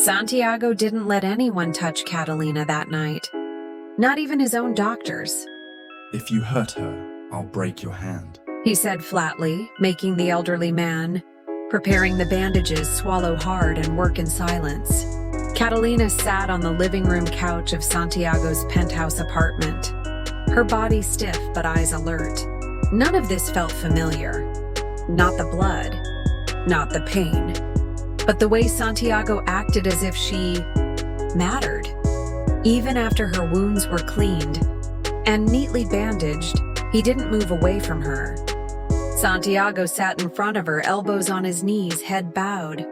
Santiago didn't let anyone touch Catalina that night, not even his own doctors. If you hurt her, I'll break your hand, He said flatly, making the elderly man, preparing the bandages, swallow hard and work in silence. Catalina sat on the living room couch of Santiago's penthouse apartment, her body stiff but eyes alert. None of this felt familiar. Not the blood, not the pain, but the way Santiago acted as if she mattered. Even after her wounds were cleaned and neatly bandaged, he didn't move away from her. Santiago sat in front of her, elbows on his knees, head bowed,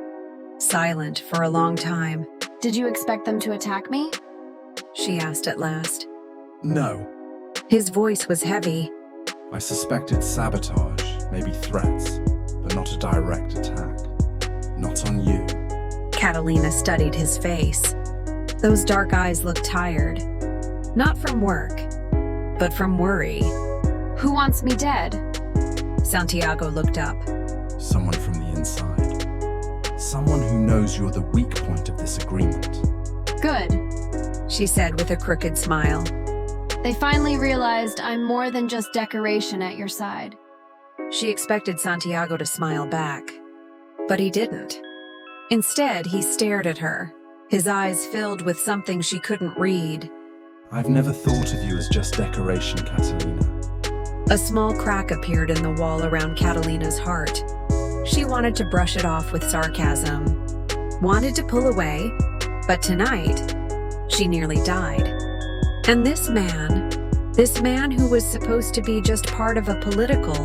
silent for a long time. Did you expect them to attack me? She asked at last. No. His voice was heavy. I suspected sabotage, maybe threats, but not a direct attack. Not on you. Catalina studied his face. Those dark eyes looked tired. Not from work, but from worry. Who wants me dead? Santiago looked up. Someone from the inside. Someone who knows you're the weak point of this agreement. Good. She said with a crooked smile. They finally realized I'm more than just decoration at your side. She expected Santiago to smile back, but he didn't. Instead, he stared at her, his eyes filled with something she couldn't read. I've never thought of you as just decoration, Catalina. A small crack appeared in the wall around Catalina's heart. She wanted to brush it off with sarcasm, wanted to pull away, but tonight, she nearly died. And this man who was supposed to be just part of a political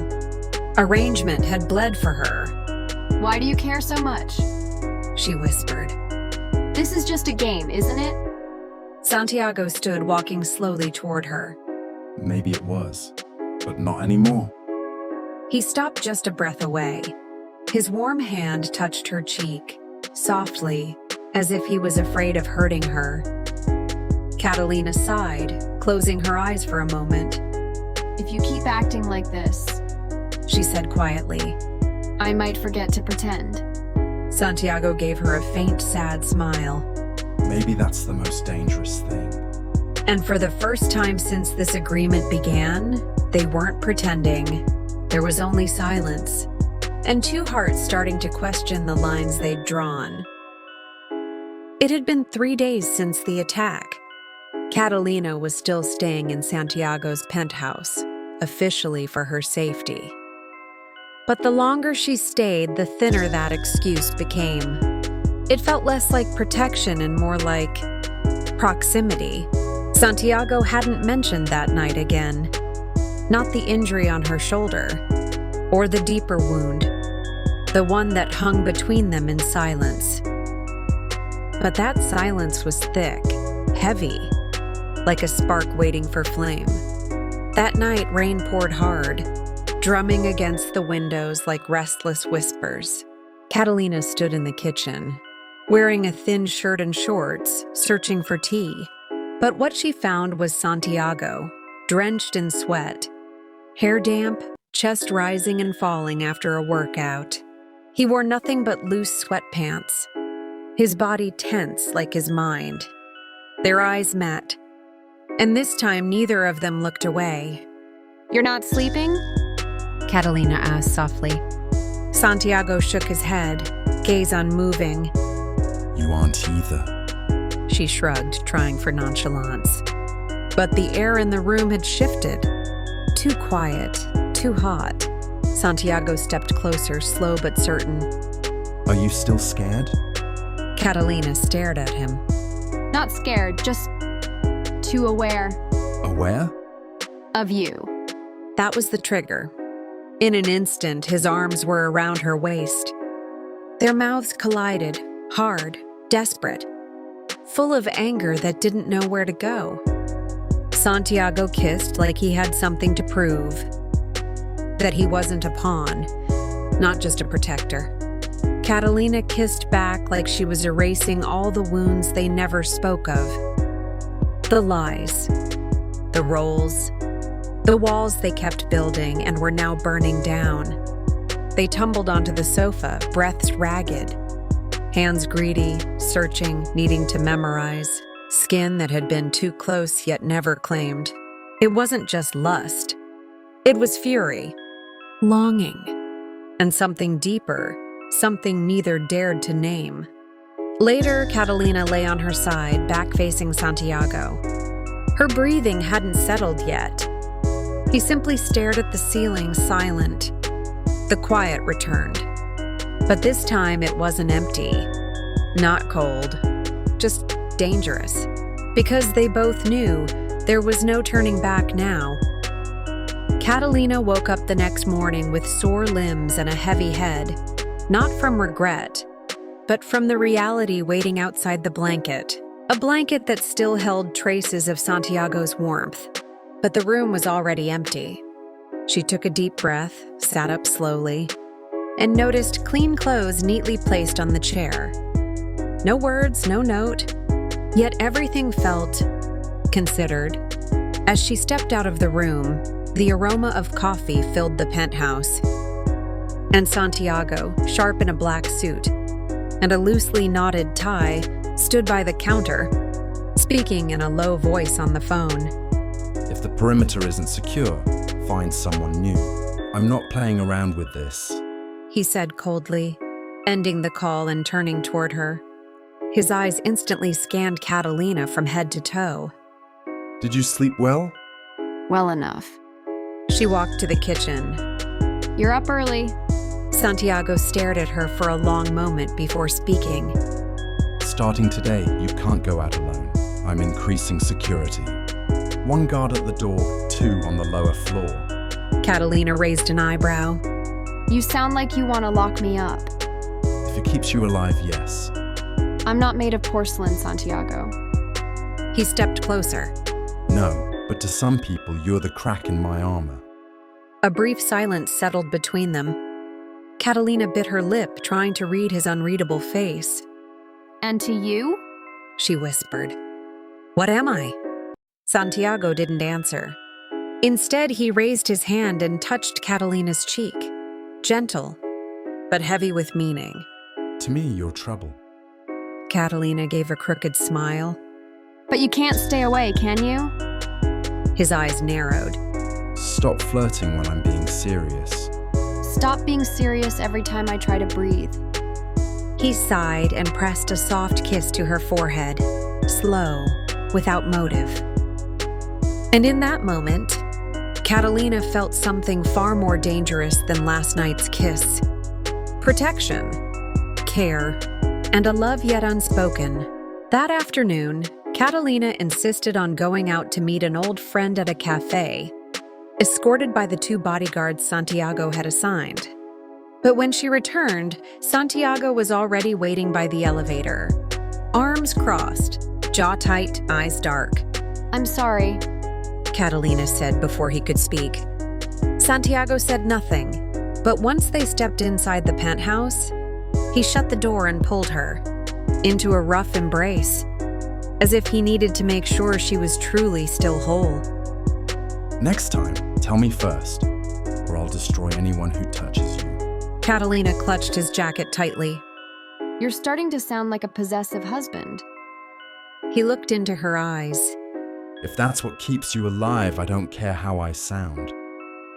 arrangement had bled for her. Why do you care so much? She whispered. This is just a game, isn't it? Santiago stood walking slowly toward her. Maybe it was, but not anymore. He stopped just a breath away. His warm hand touched her cheek, softly, as if he was afraid of hurting her. Catalina sighed, closing her eyes for a moment. If you keep acting like this, She said quietly. I might forget to pretend. Santiago gave her a faint, sad smile. Maybe that's the most dangerous thing. And for the first time since this agreement began, they weren't pretending. There was only silence, and two hearts starting to question the lines they'd drawn. It had been 3 days since the attack. Catalina was still staying in Santiago's penthouse, officially for her safety. But the longer she stayed, the thinner that excuse became. It felt less like protection and more like proximity. Santiago hadn't mentioned that night again. Not the injury on her shoulder, or the deeper wound, the one that hung between them in silence. But that silence was thick, heavy, like a spark waiting for flame. That night, rain poured hard, drumming against the windows like restless whispers. Catalina stood in the kitchen, wearing a thin shirt and shorts, searching for tea. But what she found was Santiago, drenched in sweat, hair damp, chest rising and falling after a workout. He wore nothing but loose sweatpants, his body tense like his mind. Their eyes met, and this time neither of them looked away. You're not sleeping? Catalina asked softly. Santiago shook his head, gaze unmoving. You aren't either. She shrugged, trying for nonchalance. But the air in the room had shifted. Too quiet, too hot. Santiago stepped closer, slow but certain. Are you still scared? Catalina stared at him. Not scared, just too aware Aware? of you. That was the trigger. In an instant, his arms were around her waist. Their mouths collided, hard, desperate, full of anger that didn't know where to go. Santiago kissed like he had something to prove. That he wasn't a pawn, not just a protector. Catalina kissed back like she was erasing all the wounds they never spoke of. The lies, the roles, the walls they kept building and were now burning down. They tumbled onto the sofa, breaths ragged, Hands greedy, searching, needing to memorize. Skin that had been too close yet never claimed. It wasn't just lust. It was fury, longing, and something deeper, something neither dared to name. Later, Catalina lay on her side, back-facing Santiago. Her breathing hadn't settled yet. He simply stared at the ceiling, silent. The quiet returned. But this time it wasn't empty. Not cold. Just dangerous. Because they both knew there was no turning back now. Catalina woke up the next morning with sore limbs and a heavy head. Not from regret, but from the reality waiting outside the blanket. A blanket that still held traces of Santiago's warmth. But the room was already empty. She took a deep breath, sat up slowly, and noticed clean clothes neatly placed on the chair. No words, no note, yet everything felt considered. As she stepped out of the room, the aroma of coffee filled the penthouse. And Santiago, sharp in a black suit and a loosely knotted tie, stood by the counter, speaking in a low voice on the phone. If the perimeter isn't secure, find someone new. I'm not playing around with this. He said coldly, ending the call and turning toward her. His eyes instantly scanned Catalina from head to toe. Did you sleep well? Well enough. She walked to the kitchen. You're up early. Santiago stared at her for a long moment before speaking. Starting today, you can't go out alone. I'm increasing security. 1 guard at the door, 2 on the lower floor. Catalina raised an eyebrow. You sound like you want to lock me up. If it keeps you alive, yes. I'm not made of porcelain, Santiago. He stepped closer. No, but to some people, you're the crack in my armor. A brief silence settled between them. Catalina bit her lip, trying to read his unreadable face. And to you? She whispered. What am I? Santiago didn't answer. Instead, he raised his hand and touched Catalina's cheek. Gentle, but heavy with meaning. To me, you're trouble. Catalina gave a crooked smile. But you can't stay away, can you? His eyes narrowed. Stop flirting when I'm being serious. Stop being serious every time I try to breathe. He sighed and pressed a soft kiss to her forehead, slow, without motive. And in that moment, Catalina felt something far more dangerous than last night's kiss. Protection, care, and a love yet unspoken. That afternoon, Catalina insisted on going out to meet an old friend at a cafe, escorted by the 2 bodyguards Santiago had assigned. But when she returned, Santiago was already waiting by the elevator. Arms crossed, jaw tight, eyes dark. I'm sorry, Catalina said before he could speak. Santiago said nothing, but once they stepped inside the penthouse, he shut the door and pulled her into a rough embrace, as if he needed to make sure she was truly still whole. Next time, tell me first, or I'll destroy anyone who touches you. Catalina clutched his jacket tightly. You're starting to sound like a possessive husband. He looked into her eyes. If that's what keeps you alive, I don't care how I sound.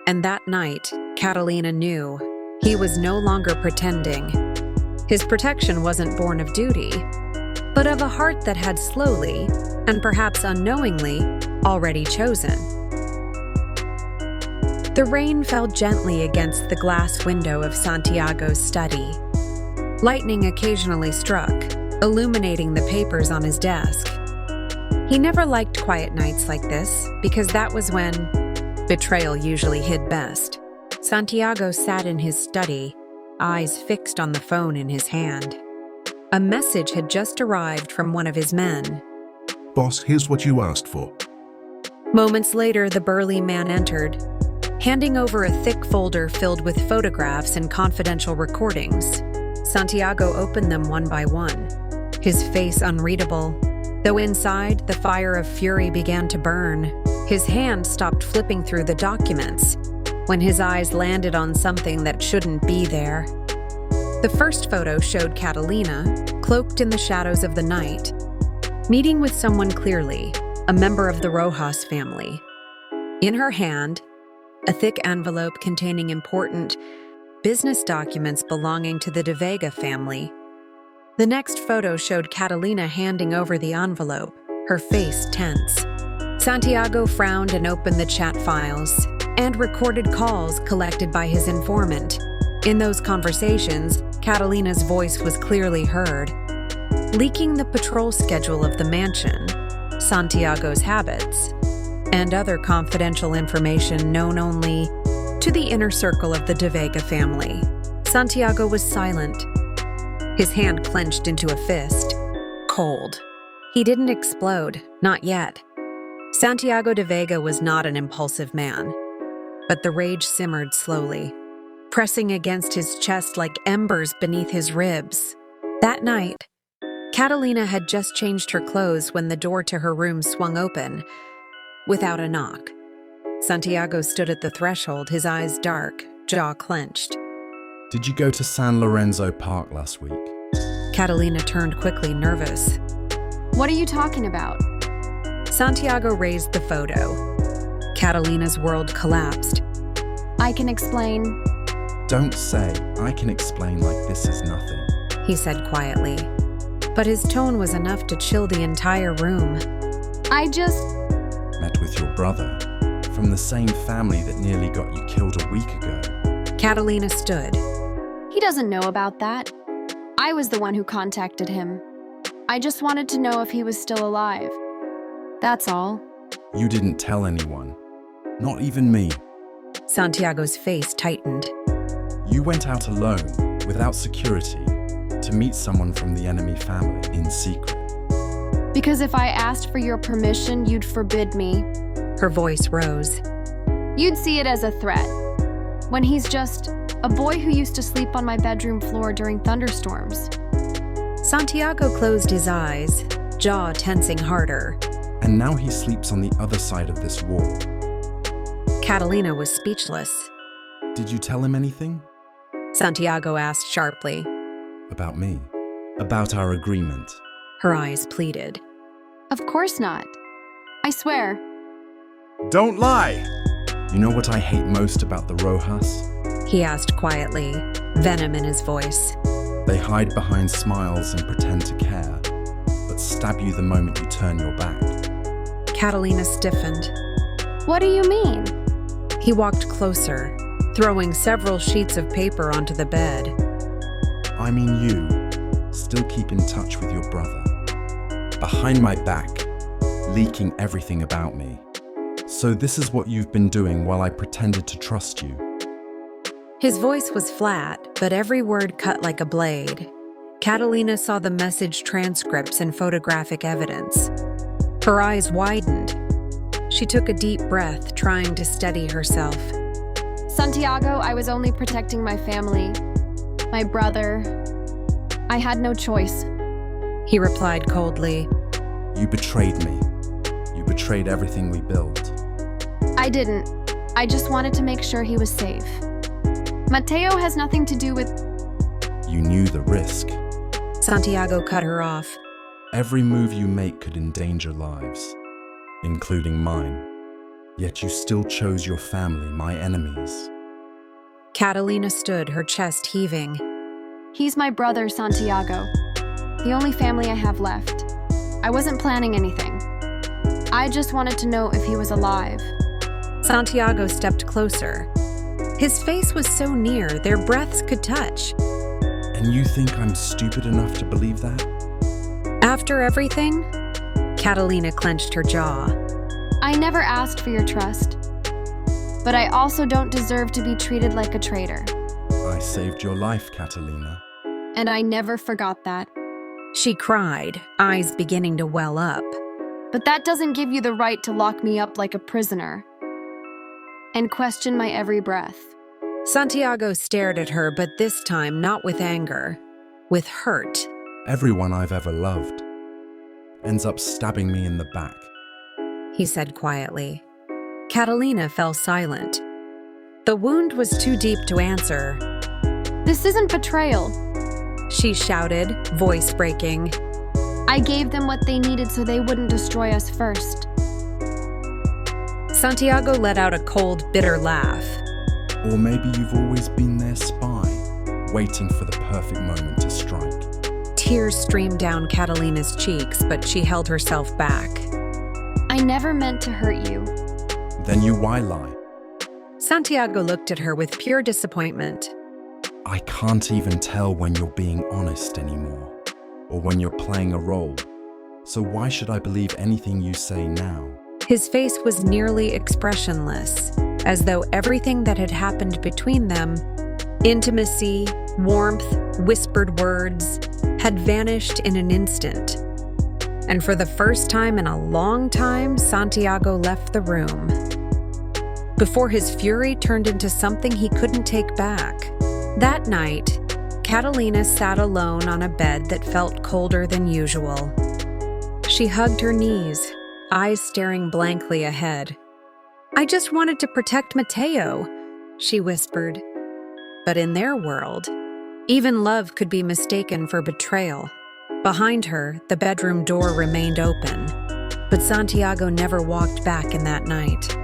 And that night, Catalina knew he was no longer pretending. His protection wasn't born of duty, but of a heart that had slowly, and perhaps unknowingly, already chosen. The rain fell gently against the glass window of Santiago's study. Lightning occasionally struck, illuminating the papers on his desk. He never liked quiet nights like this, because that was when betrayal usually hid best. Santiago sat in his study, eyes fixed on the phone in his hand. A message had just arrived from one of his men. Boss, here's what you asked for. Moments later, the burly man entered, handing over a thick folder filled with photographs and confidential recordings. Santiago opened them one by one, his face unreadable. Though inside, the fire of fury began to burn. His hand stopped flipping through the documents when his eyes landed on something that shouldn't be there. The first photo showed Catalina, cloaked in the shadows of the night, meeting with someone clearly, a member of the Rojas family. In her hand, a thick envelope containing important business documents belonging to the De Vega family. The next photo showed Catalina handing over the envelope, her face tense. Santiago frowned and opened the chat files and recorded calls collected by his informant. In those conversations, Catalina's voice was clearly heard, leaking the patrol schedule of the mansion, Santiago's habits, and other confidential information known only to the inner circle of the De Vega family. Santiago was silent, his hand clenched into a fist, cold. He didn't explode, not yet. Santiago de Vega was not an impulsive man, but the rage simmered slowly, pressing against his chest like embers beneath his ribs. That night, Catalina had just changed her clothes when the door to her room swung open, without a knock. Santiago stood at the threshold, his eyes dark, jaw clenched. Did you go to San Lorenzo Park last week? Catalina turned quickly, nervous. What are you talking about? Santiago raised the photo. Catalina's world collapsed. I can explain. Don't say, I can explain like this is nothing. He said quietly, but his tone was enough to chill the entire room. I just... Met with your brother, from the same family that nearly got you killed a week ago. Catalina stood. He doesn't know about that. I was the one who contacted him. I just wanted to know if he was still alive. That's all. You didn't tell anyone. Not even me. Santiago's face tightened. You went out alone, without security, to meet someone from the enemy family in secret. Because if I asked for your permission, you'd forbid me. Her voice rose. You'd see it as a threat. When he's just a boy who used to sleep on my bedroom floor during thunderstorms. Santiago closed his eyes, jaw tensing harder. And now he sleeps on the other side of this wall. Catalina was speechless. Did you tell him anything? Santiago asked sharply. About me? About our agreement? Her eyes pleaded. Of course not. I swear. Don't lie! You know what I hate most about the Rojas? He asked quietly, venom in his voice. They hide behind smiles and pretend to care, but stab you the moment you turn your back. Catalina stiffened. What do you mean? He walked closer, throwing several sheets of paper onto the bed. I mean you, still keep in touch with your brother. Behind my back, leaking everything about me. So this is what you've been doing while I pretended to trust you. His voice was flat, but every word cut like a blade. Catalina saw the message transcripts and photographic evidence. Her eyes widened. She took a deep breath, trying to steady herself. Santiago, I was only protecting my family. My brother. I had no choice. He replied coldly. You betrayed me. You betrayed everything we built. I didn't. I just wanted to make sure he was safe. Mateo has nothing to do with... You knew the risk. Santiago cut her off. Every move you make could endanger lives, including mine. Yet you still chose your family, my enemies. Catalina stood, her chest heaving. He's my brother, Santiago. The only family I have left. I wasn't planning anything. I just wanted to know if he was alive. Santiago stepped closer. His face was so near, their breaths could touch. And you think I'm stupid enough to believe that? After everything? Catalina clenched her jaw. I never asked for your trust. But I also don't deserve to be treated like a traitor. I saved your life, Catalina. And I never forgot that. She cried, eyes beginning to well up. But that doesn't give you the right to lock me up like a prisoner. And question my every breath. Santiago stared at her, but this time not with anger, with hurt. Everyone I've ever loved ends up stabbing me in the back, he said quietly. Catalina fell silent. The wound was too deep to answer. This isn't betrayal. she shouted, voice breaking. I gave them what they needed so they wouldn't destroy us first. Santiago let out a cold, bitter laugh. Or maybe you've always been their spy, waiting for the perfect moment to strike. Tears streamed down Catalina's cheeks, but she held herself back. I never meant to hurt you. Then why lie? Santiago looked at her with pure disappointment. I can't even tell when you're being honest anymore, or when you're playing a role. So why should I believe anything you say now? His face was nearly expressionless, as though everything that had happened between them, intimacy, warmth, whispered words, had vanished in an instant. And for the first time in a long time, Santiago left the room. Before his fury turned into something he couldn't take back. That night, Catalina sat alone on a bed that felt colder than usual. She hugged her knees, eyes staring blankly ahead. I just wanted to protect Mateo, she whispered. But in their world, even love could be mistaken for betrayal. Behind her, the bedroom door remained open, but Santiago never walked back in that night.